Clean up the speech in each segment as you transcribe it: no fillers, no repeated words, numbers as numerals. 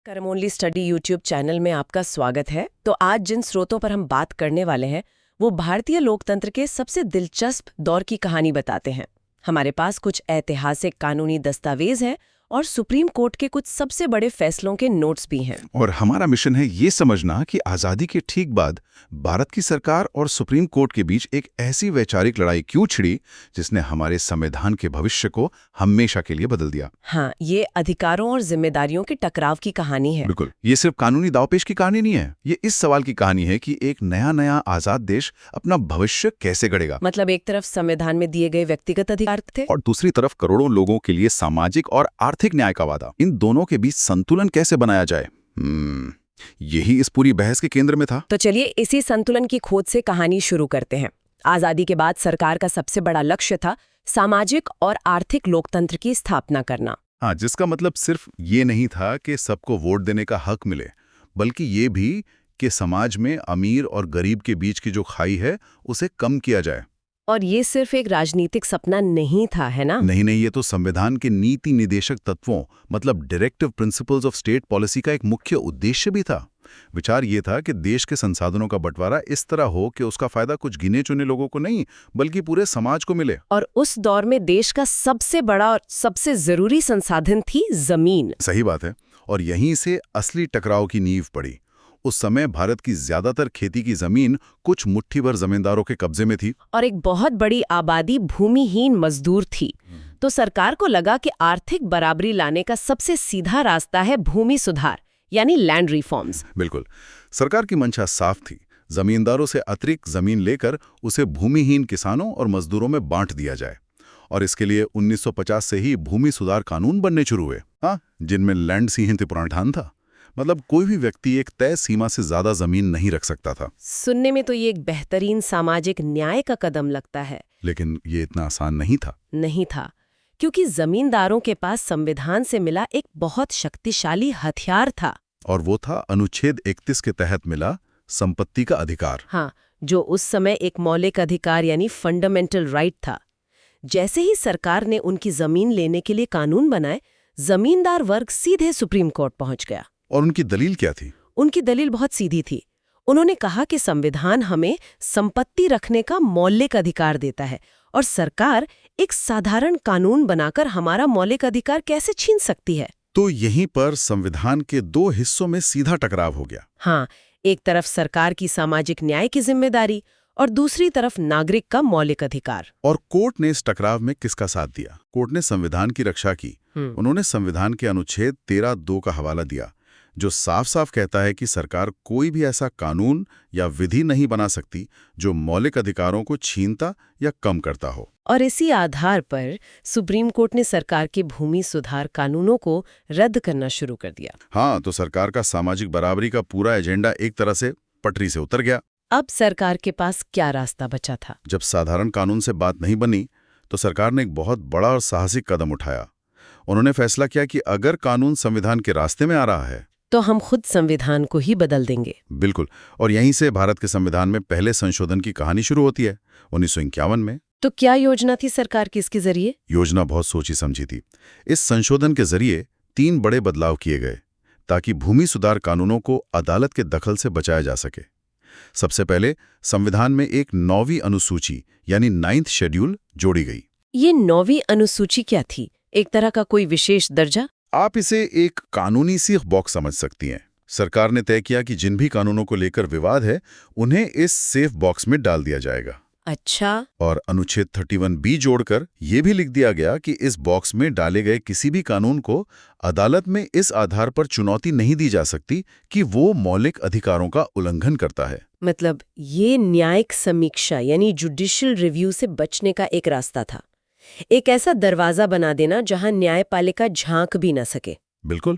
कर्म only study YouTube channel में आपका स्वागत है। तो आज जिन स्रोतों पर हम बात करने वाले हैं वो भारतीय लोकतंत्र के सबसे दिलचस्प दौर की कहानी बताते हैं। हमारे पास कुछ ऐतिहासिक कानूनी दस्तावेज हैं और सुप्रीम कोर्ट के कुछ सबसे बड़े फैसलों के नोट्स भी हैं। और हमारा मिशन है ये समझना कि आज़ादी के ठीक बाद भारत की सरकार और सुप्रीम कोर्ट के बीच एक ऐसी वैचारिक लड़ाई क्यों छिड़ी जिसने हमारे संविधान के भविष्य को हमेशा के लिए बदल दिया। हाँ, ये अधिकारों और जिम्मेदारियों के टकराव की कहानी है। बिल्कुल, ये सिर्फ कानूनी दावपेच की कहानी नहीं है, ये इस सवाल की कहानी है कि एक नया आजाद देश अपना भविष्य कैसे गढ़ेगा। मतलब एक तरफ संविधान में दिए गए व्यक्तिगत अधिकार थे और दूसरी तरफ करोड़ों लोगों के लिए सामाजिक और आर्थिक न्याय का वादा। इन दोनों के बीच संतुलन कैसे बनाया जाए, यही इस पूरी बहस के केंद्र में था। तो चलिए इसी संतुलन की खोज से कहानी शुरू करते हैं। आजादी के बाद सरकार का सबसे बड़ा लक्ष्य था सामाजिक और आर्थिक लोकतंत्र की स्थापना करना। हाँ, जिसका मतलब सिर्फ ये नहीं था कि सबको वोट देने का हक मिले, बल्कि ये भी कि समाज में अमीर और गरीब के बीच की जो खाई है उसे कम किया जाए। और ये सिर्फ एक राजनीतिक सपना नहीं था, है ना? नहीं, ये तो संविधान के नीति निदेशक तत्वों मतलब directive principles of state policy का एक मुख्य उद्देश्य भी था। विचार ये था कि देश के संसाधनों का बंटवारा इस तरह हो कि उसका फायदा कुछ गिने चुने लोगों को नहीं बल्कि पूरे समाज को मिले। और उस दौर में देश का सबसे बड़ा और सबसे जरूरी संसाधन थी जमीन। सही बात है, और यहीं से असली टकराव की नींव पड़ी। उस समय भारत की ज्यादातर खेती की जमीन कुछ मुट्ठी भर जमींदारों के कब्जे में थी और एक बहुत बड़ी आबादी भूमिहीन मजदूर थी। तो सरकार को लगा कि आर्थिक बराबरी लाने का सबसे सीधा रास्ता है भूमि सुधार यानी लैंड रिफॉर्म्स। बिल्कुल, सरकार की मंशा साफ थी, जमींदारों से अतिरिक्त जमीन लेकर उसे भूमिहीन किसानों और मजदूरों में बांट दिया जाए। और इसके लिए 1950 से ही भूमि सुधार कानून बनने शुरू हुए, जिनमें लैंड सीलिंग प्रावधान था। मतलब कोई भी व्यक्ति एक तय सीमा से ज्यादा जमीन नहीं रख सकता था। सुनने में तो ये एक बेहतरीन सामाजिक न्याय का कदम लगता है, लेकिन ये इतना आसान नहीं था, क्योंकि जमींदारों के पास संविधान से मिला एक बहुत शक्तिशाली हथियार था। और वो था अनुच्छेद 31 के तहत मिला संपत्ति का अधिकार। हाँ, जो उस समय एक मौलिक अधिकार यानी फंडामेंटल राइट था। जैसे ही सरकार ने उनकी जमीन लेने के लिए कानून बनाए, जमींदार वर्ग सीधे सुप्रीम कोर्ट पहुंच गया। और उनकी दलील क्या थी? उनकी दलील बहुत सीधी थी। उन्होंने कहा कि संविधान हमें संपत्ति रखने का मौलिक अधिकार देता है और सरकार एक साधारण कानून बनाकर हमारा मौलिक अधिकार कैसे छीन सकती है। तो यहीं पर संविधान के दो हिस्सों में सीधा टकराव हो गया। हाँ, एक तरफ सरकार की सामाजिक न्याय की जिम्मेदारी और दूसरी तरफ नागरिक का मौलिक अधिकार। और कोर्ट ने इस टकराव में किसका साथ दिया? कोर्ट ने संविधान की रक्षा की। उन्होंने संविधान के अनुच्छेद 13(2) का हवाला दिया, जो साफ साफ कहता है कि सरकार कोई भी ऐसा कानून या विधि नहीं बना सकती जो मौलिक अधिकारों को छीनता या कम करता हो। और इसी आधार पर सुप्रीम कोर्ट ने सरकार के भूमि सुधार कानूनों को रद्द करना शुरू कर दिया। हाँ, तो सरकार का सामाजिक बराबरी का पूरा एजेंडा एक तरह से पटरी से उतर गया। अब सरकार के पास क्या रास्ता बचा था? जब साधारण कानून से बात नहीं बनी तो सरकार ने एक बहुत बड़ा और साहसिक कदम उठाया। उन्होंने फैसला किया कि अगर कानून संविधान के रास्ते में आ रहा है तो हम खुद संविधान को ही बदल देंगे। बिल्कुल, और यहीं से भारत के संविधान में पहले संशोधन की कहानी शुरू होती है 1951 में। तो क्या योजना थी सरकार की इसके जरिए? योजना बहुत सोची समझी थी। इस संशोधन के जरिए 3 बड़े बदलाव किए गए ताकि भूमि सुधार कानूनों को अदालत के दखल से बचाया जा सके। सबसे पहले संविधान में एक 9वीं अनुसूची यानी 9th शेड्यूल जोड़ी गई। ये 9वीं अनुसूची क्या थी? एक तरह का कोई विशेष दर्जा? आप इसे एक कानूनी सेफ बॉक्स समझ सकती हैं। सरकार ने तय किया कि जिन भी कानूनों को लेकर विवाद है उन्हें इस सेफ बॉक्स में डाल दिया जाएगा। अच्छा। और अनुच्छेद 31B जोड़कर यह भी लिख दिया गया कि इस बॉक्स में डाले गए किसी भी कानून को अदालत में इस आधार पर चुनौती नहीं दी जा सकती कि वो मौलिक अधिकारों का उल्लंघन करता है। मतलब ये न्यायिक समीक्षा यानी जुडिशियल रिव्यू से बचने का एक रास्ता था, एक ऐसा दरवाजा बना देना जहां न्यायपालिका झांक भी न सके। बिल्कुल,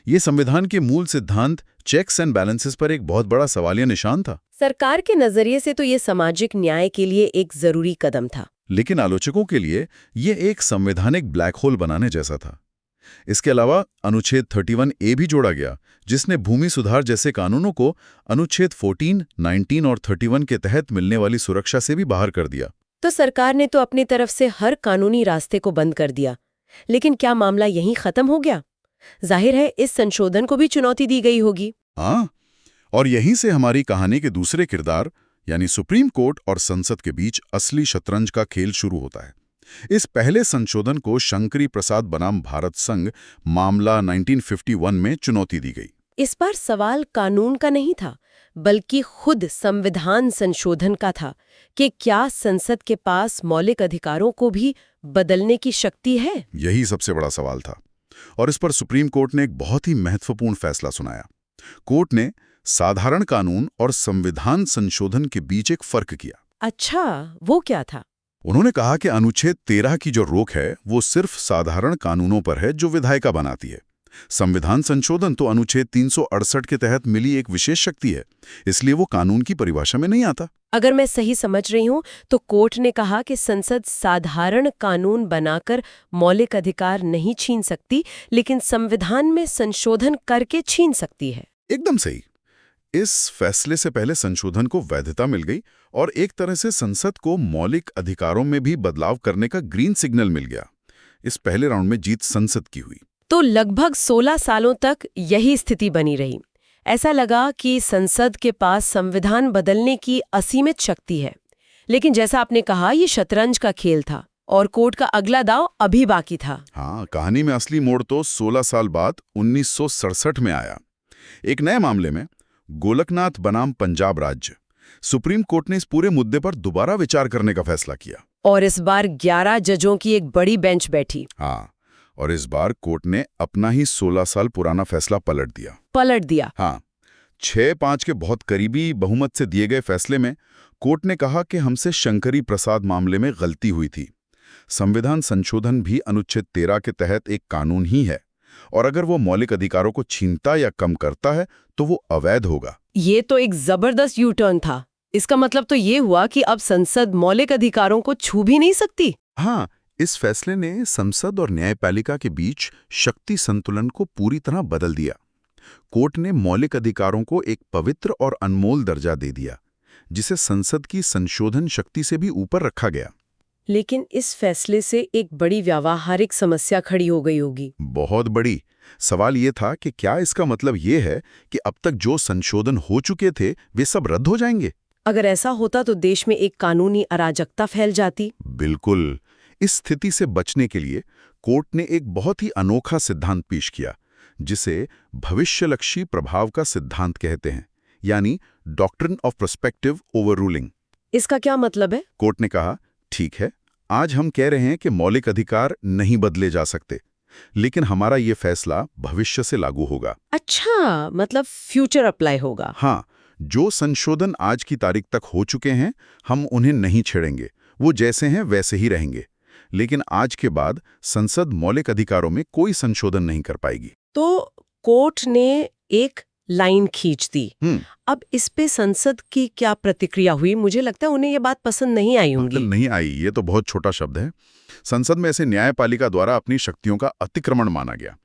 ये संविधान के मूल सिद्धांत चेक्स एंड बैलेंसेस पर एक बहुत बड़ा सवालिया निशान था। सरकार के नजरिए से तो ये सामाजिक न्याय के लिए एक जरूरी कदम था, लेकिन आलोचकों के लिए ये एक संवैधानिक ब्लैक होल बनाने जैसा था। इसके अलावा अनुच्छेद 31A भी जोड़ा गया, जिसने भूमि सुधार जैसे कानूनों को अनुच्छेद 14, 19 और 31 के तहत मिलने वाली सुरक्षा से भी बाहर कर दिया। तो सरकार ने तो अपनी तरफ से हर कानूनी रास्ते को बंद कर दिया, लेकिन क्या मामला यहीं खत्म हो गया? जाहिर है इस संशोधन को भी चुनौती दी गई होगी। हाँ, और यहीं से हमारी कहानी के दूसरे किरदार यानी सुप्रीम कोर्ट और संसद के बीच असली शतरंज का खेल शुरू होता है। इस पहले संशोधन को शंकरी प्रसाद बनाम भारत संघ मामला 1951 में चुनौती दी गई। इस बार सवाल कानून का नहीं था, बल्कि खुद संविधान संशोधन का था कि क्या संसद के पास मौलिक अधिकारों को भी बदलने की शक्ति है। यही सबसे बड़ा सवाल था और इस पर सुप्रीम कोर्ट ने एक बहुत ही महत्वपूर्ण फैसला सुनाया। कोर्ट ने साधारण कानून और संविधान संशोधन के बीच एक फर्क किया। अच्छा, वो क्या था? उन्होंने कहा कि अनुच्छेद 13 की जो रोक है वो सिर्फ साधारण कानूनों पर है जो विधायिका बनाती है। संविधान संशोधन तो अनुच्छेद 368 के तहत मिली एक विशेष शक्ति है, इसलिए वो कानून की परिभाषा में नहीं आता। अगर मैं सही समझ रही हूँ तो कोर्ट ने कहा कि संसद साधारण कानून बनाकर मौलिक अधिकार नहीं छीन सकती, लेकिन संविधान में संशोधन करके छीन सकती है। एकदम सही। इस फैसले से पहले संशोधन को वैधता मिल गई और एक तरह से संसद को मौलिक अधिकारों में भी बदलाव करने का ग्रीन सिग्नल मिल गया। इस पहले राउंड में जीत संसद की हुई। तो लगभग 16 सालों तक यही स्थिति बनी रही। ऐसा लगा कि संसद के पास संविधान बदलने की असीमित शक्ति है। लेकिन जैसा आपने कहा, ये शतरंज का खेल था और कोर्ट का अगला दांव अभी बाकी था। हाँ, कहानी में असली मोड़ तो 16 साल बाद 1967 में आया। एक नए मामले में गोलकनाथ बनाम पंजाब राज्य, सुप्रीम कोर्ट ने इस पूरे मुद्दे पर दोबारा विचार करने का फैसला किया। और इस बार 11 जजों की एक बड़ी बेंच बैठी। हाँ, और इस बार कोर्ट ने अपना ही 16 साल पुराना फैसला पलट दिया। हाँ, 6-5 के बहुत करीबी बहुमत से दिए गए फैसले में कोर्ट ने कहा कि हमसे शंकरी प्रसाद मामले में गलती हुई थी। संविधान संशोधन भी अनुच्छेद 13 के तहत एक कानून ही है और अगर वो मौलिक अधिकारों को छीनता या कम करता है तो वो अवैध होगा। ये तो एक जबरदस्त यू टर्न था। इसका मतलब तो ये हुआ कि अब संसद मौलिक अधिकारों को छू भी नहीं सकती। हाँ, इस फैसले ने संसद और न्यायपालिका के बीच शक्ति संतुलन को पूरी तरह बदल दिया। कोर्ट ने मौलिक अधिकारों को एक पवित्र और अनमोल दर्जा दे दिया, जिसे संसद की संशोधन शक्ति से भी ऊपर रखा गया। लेकिन इस फैसले से एक बड़ी व्यावहारिक समस्या खड़ी हो गई होगी। बहुत बड़ी। सवाल ये था कि क्या इसका मतलब ये है कि अब तक जो संशोधन हो चुके थे वे सब रद्द हो जाएंगे? अगर ऐसा होता तो देश में एक कानूनी अराजकता फैल जाती। बिल्कुल। इस स्थिति से बचने के लिए कोर्ट ने एक बहुत ही अनोखा सिद्धांत पेश किया, जिसे भविष्यलक्षी प्रभाव का सिद्धांत कहते हैं, यानी डॉक्ट्रिन ऑफ प्रोस्पेक्टिव ओवररूलिंग। इसका क्या मतलब है? कोर्ट ने कहा, ठीक है, आज हम कह रहे हैं कि मौलिक अधिकार नहीं बदले जा सकते, लेकिन हमारा ये फैसला भविष्य से लागू होगा। अच्छा, मतलब फ्यूचर अप्लाई होगा। हाँ, जो संशोधन आज की तारीख तक हो चुके हैं हम उन्हें नहीं छेड़ेंगे, वो जैसे हैं वैसे ही रहेंगे। लेकिन आज के बाद संसद मौलिक अधिकारों में कोई संशोधन नहीं कर पाएगी। तो कोर्ट ने एक लाइन खींच दी। अब इस पे संसद की क्या प्रतिक्रिया हुई? मुझे लगता है उन्हें ये बात पसंद नहीं आई होगी। नहीं आई, ये तो बहुत छोटा शब्द है। संसद में ऐसे न्यायपालिका द्वारा अपनी शक्तियों का अतिक्रमण माना गया।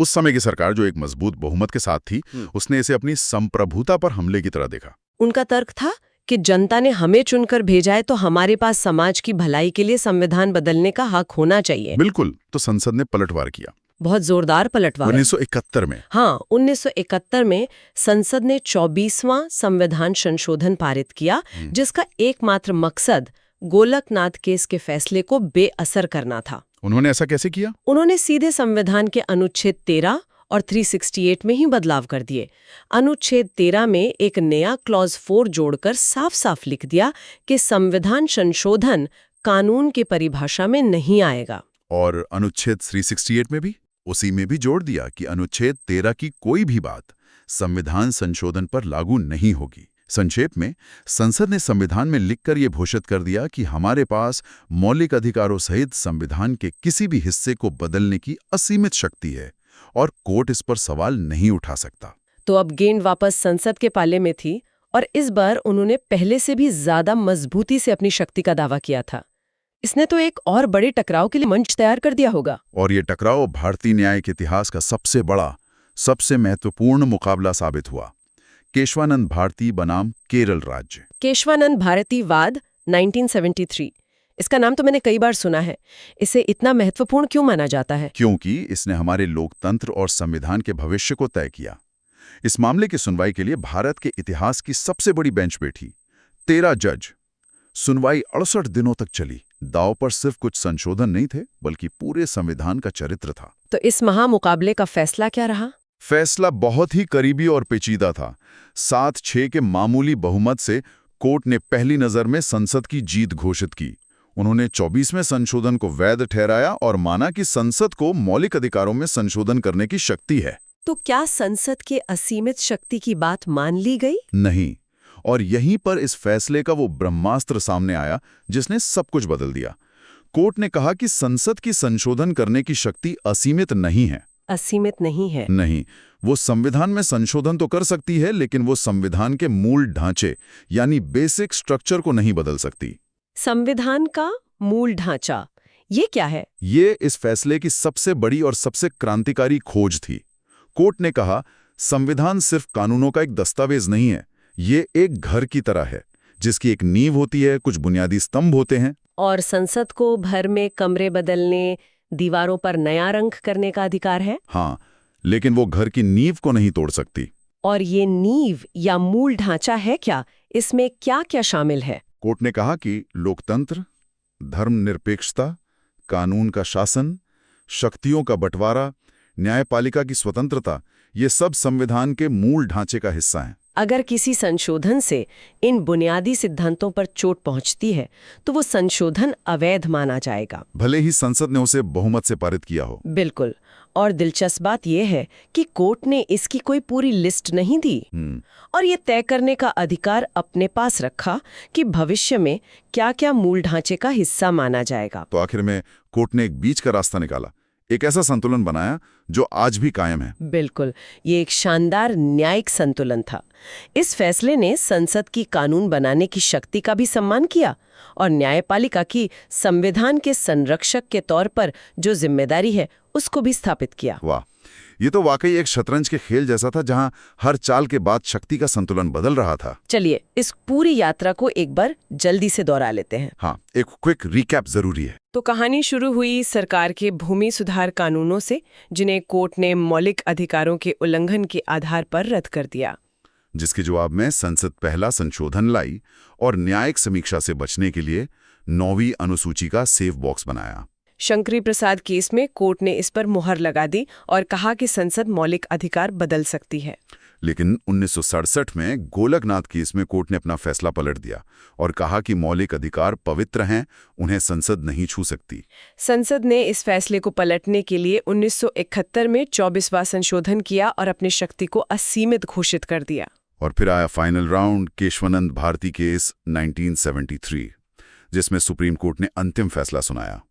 उस समय की सरकार जो एक मजबूत बहुमत के साथ थी, उसने इसे अपनी संप्रभुता पर हमले की तरह देखा। उनका तर्क था कि जनता ने हमें चुनकर भेजा है तो हमारे पास समाज की भलाई के लिए संविधान बदलने का हक होना चाहिए। बिल्कुल। तो संसद ने पलटवार किया। बहुत जोरदार पलटवार। 1971 में। हाँ, 1971 में संसद ने 24वां संविधान संशोधन पारित किया, जिसका एकमात्र मकसद गोलकनाथ केस के फैसले को बेअसर करना था। उन्होंने ऐसा कैसे किया? उन्होंने सीधे संविधान के अनुच्छेद 13 और 368 में ही बदलाव कर दिए। अनुच्छेद 13 में एक नया क्लॉज 4 जोड़कर साफ साफ लिख दिया कि संविधान संशोधन कानून की परिभाषा में नहीं आएगा। और अनुच्छेद 368 में भी उसी में भी जोड़ दिया कि अनुच्छेद 13 की कोई भी बात संविधान संशोधन पर लागू नहीं होगी। संक्षेप में, संसद ने संविधान में लिखकर यह घोषित कर दिया कि हमारे पास मौलिक अधिकारों सहित संविधान के किसी भी हिस्से को बदलने की असीमित शक्ति है और कोर्ट इस पर सवाल नहीं उठा सकता। तो अब गेंद वापस संसद के पाले में थी और इस बार उन्होंने पहले से भी ज्यादा मजबूती से अपनी शक्ति का दावा किया था। इसने तो एक और बड़े टकराव के लिए मंच तैयार कर दिया होगा। और ये टकराव भारतीय न्याय के इतिहास का सबसे बड़ा, सबसे महत्वपूर्ण मुकाबला साबित हुआ। केशवानंद भारती बनाम केरल राज्य। केशवानंद भारती वाद 1973। इसका नाम तो मैंने कई बार सुना है। इसे इतना महत्वपूर्ण क्यों माना जाता है? क्योंकि इसने हमारे लोकतंत्र और संविधान के भविष्य को तय किया। इस मामले की सुनवाई के लिए भारत के इतिहास की सबसे बड़ी बेंच बैठी, 13 जज। सुनवाई 68 दिनों तक चली। दांव पर सिर्फ कुछ संशोधन नहीं थे, बल्कि पूरे संविधान का चरित्र था। तो इस महामुकाबले का फैसला क्या रहा? फैसला बहुत ही करीबी और पेचीदा था। 7-6 के मामूली बहुमत से कोर्ट ने पहली नजर में संसद की जीत घोषित की। उन्होंने 24वें संशोधन को वैध ठहराया और माना कि संसद को मौलिक अधिकारों में संशोधन करने की शक्ति है। तो क्या संसद के असीमित शक्ति की बात मान ली गई? नहीं। और यहीं पर इस फैसले का वो ब्रह्मास्त्र सामने आया जिसने सब कुछ बदल दिया। कोर्ट ने कहा कि संसद की संशोधन करने की शक्ति असीमित नहीं है। असीमित नहीं है? नहीं, वो संविधान में संशोधन तो कर सकती है, लेकिन वो संविधान के मूल ढांचे यानी बेसिक स्ट्रक्चर को नहीं बदल सकती। संविधान का मूल ढांचा, ये क्या है? ये इस फैसले की सबसे बड़ी और सबसे क्रांतिकारी खोज थी। कोर्ट ने कहा, संविधान सिर्फ कानूनों का एक दस्तावेज नहीं है, ये एक घर की तरह है जिसकी एक नींव होती है, कुछ बुनियादी स्तंभ होते हैं। और संसद को भर में कमरे बदलने, दीवारों पर नया रंग करने का अधिकार है। हाँ, लेकिन वो घर की नींव को नहीं तोड़ सकती। और ये नींव या मूल ढांचा है क्या? इसमें क्या क्या शामिल है? कोर्ट ने कहा कि लोकतंत्र, धर्मनिरपेक्षता, कानून का शासन, शक्तियों का बंटवारा, न्यायपालिका की स्वतंत्रता, ये सब संविधान के मूल ढांचे का हिस्सा हैं। अगर किसी संशोधन से इन बुनियादी सिद्धांतों पर चोट पहुंचती है तो वो संशोधन अवैध माना जाएगा, भले ही संसद ने उसे बहुमत से पारित किया हो। बिल्कुल। और दिलचस्प बात यह है कि कोर्ट ने इसकी कोई पूरी लिस्ट नहीं दी और ये तय करने का अधिकार अपने पास रखा कि भविष्य में क्या-क्या मूल ढांचे का हिस्सा माना जाएगा। तो आखिर में कोर्ट ने एक बीच का रास्ता निकाला, एक ऐसा संतुलन बनाया जो आज भी कायम है। बिल्कुल, ये एक शानदार न्यायिक संतुलन था। इस फैसले ने संसद की कानून बनाने की शक्ति का भी सम्मान किया और न्यायपालिका की संविधान के संरक्षक के तौर पर जो जिम्मेदारी है उसको भी स्थापित किया। वाह, ये तो वाकई एक शतरंज के खेल जैसा था जहां हर चाल के बाद शक्ति का संतुलन बदल रहा था। चलिए इस पूरी यात्रा को एक बार जल्दी से दोहरा लेते हैं। हाँ, एक क्विक रिकैप जरूरी है। तो कहानी शुरू हुई सरकार के भूमि सुधार कानूनों से, जिन्हें कोर्ट ने मौलिक अधिकारों के उल्लंघन के आधार पर रद्द कर दिया, जिसके जवाब में संसद पहला संशोधन लाई और न्यायिक समीक्षा से बचने के लिए 9वीं अनुसूची का सेफ बॉक्स बनाया। शंकरी प्रसाद केस में कोर्ट ने इस पर मुहर लगा दी और कहा कि संसद मौलिक अधिकार बदल सकती है। लेकिन 1967 में गोलकनाथ केस में कोर्ट ने अपना फैसला पलट दिया और कहा कि मौलिक अधिकार पवित्र हैं, उन्हें संसद नहीं छू सकती। संसद ने इस फैसले को पलटने के लिए 1971 में 24वां संशोधन किया और अपनी शक्ति को असीमित घोषित कर दिया। और फिर आया final round, Kesavananda Bharati case 1973, जिसमें सुप्रीम कोर्ट ने अंतिम फैसला सुनाया।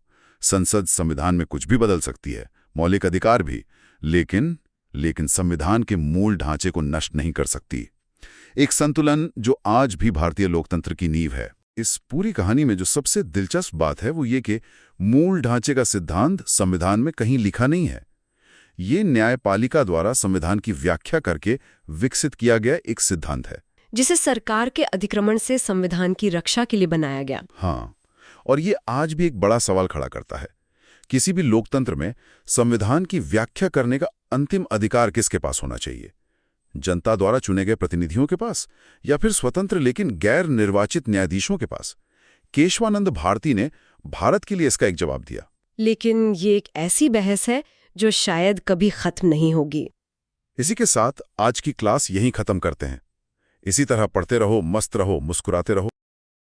संसद संविधान में कुछ भी बदल सकती है, मौलिक अधिकार भी, लेकिन संविधान के मूल ढांचे को नष्ट नहीं कर सकती। एक संतुलन जो आज भी भारतीय लोकतंत्र की नींव है। इस पूरी कहानी में जो सबसे दिलचस्प बात है वो ये कि मूल ढांचे का सिद्धांत संविधान में कहीं लिखा नहीं है। ये न्यायपालिका द्वारा संविधान की व्याख्या करके विकसित किया गया एक सिद्धांत है, जिसे सरकार के अतिक्रमण से संविधान की रक्षा के लिए बनाया गया। हाँ, और ये आज भी एक बड़ा सवाल खड़ा करता है। किसी भी लोकतंत्र में संविधान की व्याख्या करने का अंतिम अधिकार किसके पास होना चाहिए? जनता द्वारा चुने गए प्रतिनिधियों के पास, या फिर स्वतंत्र लेकिन गैर निर्वाचित न्यायाधीशों के पास? केशवानंद भारती ने भारत के लिए इसका एक जवाब दिया। लेकिन ये एक ऐसी बहस है जो शायद कभी खत्म नहीं होगी। इसी के साथ आज की क्लास यहीं खत्म करते हैं। इसी तरह पढ़ते रहो, मस्त रहो, मुस्कुराते रहो।